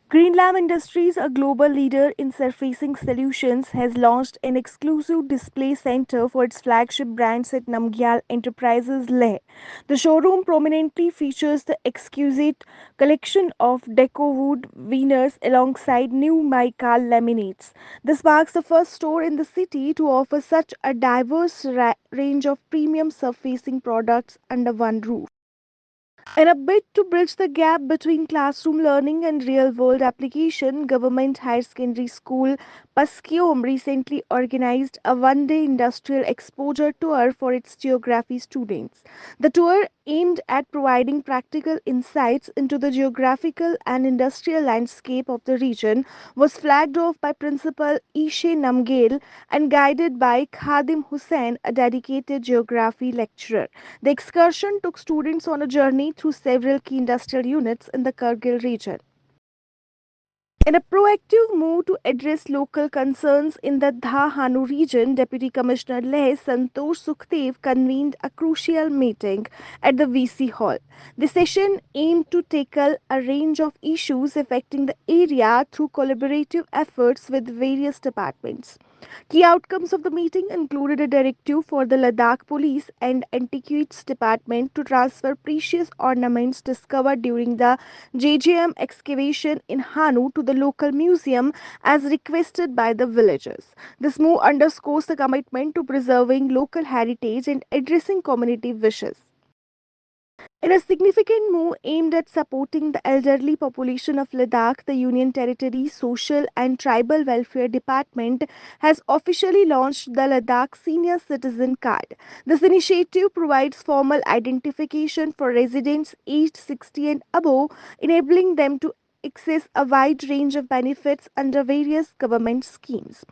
Greenlam Industries, a global leader in surfacing solutions, has launched an exclusive display center for its flagship brands at Namgyal Enterprises Leh. The showroom prominently features the exquisite collection of deco wood veneers alongside new mica laminates. This marks the first store in the city to offer such a diverse range of premium surfacing products under one roof. In a bid to bridge the gap between classroom learning and real world application, Government Higher Secondary School Paskiom recently organized a one day industrial exposure tour for its geography students. The tour, aimed at providing practical insights into the geographical and industrial landscape of the region, was flagged off by Principal Ishe Namgel and guided by Khadim Hussain, a dedicated geography lecturer. The excursion took students on a journey through several key industrial units in the Kargil region. In a proactive move to address local concerns in the Dhahanu region, Deputy Commissioner Leh Santosh Sukhdev convened a crucial meeting at the VC Hall. The session aimed to tackle a range of issues affecting the area through collaborative efforts with various departments. Key outcomes of the meeting included a directive for the Ladakh Police and Antiquities Department to transfer precious ornaments discovered during the JJM excavation in Hanu to the local museum as requested by the villagers. This move underscores the commitment to preserving local heritage and addressing community wishes. In a significant move aimed at supporting the elderly population of Ladakh, the Union Territory Social and Tribal Welfare Department has officially launched the Ladakh Senior Citizen Card. This initiative provides formal identification for residents aged 60 and above, enabling them to access a wide range of benefits under various government schemes.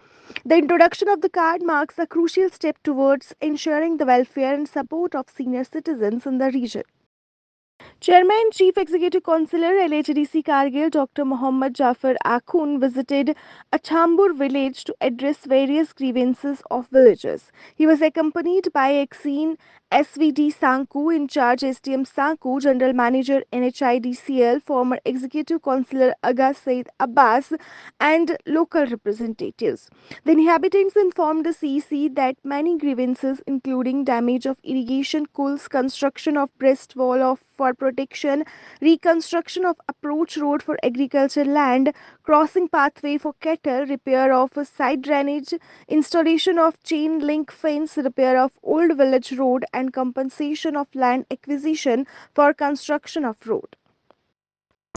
The introduction of the card marks a crucial step towards ensuring the welfare and support of senior citizens in the region. Chairman Chief Executive Councillor LHDC Kargil Dr. Mohammad Jafar Akhun visited Achambur village to address various grievances of villagers. He was accompanied by Exene SVD Sanku, in charge SDM Sanku, General Manager NHIDCL, former Executive Councillor Aga Said Abbas, and local representatives. The inhabitants informed the CC that many grievances, including damage of irrigation pools, construction of breast wall of for protection, reconstruction of approach road for agricultural land, crossing pathway for cattle, repair of a side drainage, installation of chain link fence, repair of old village road, and compensation of land acquisition for construction of road.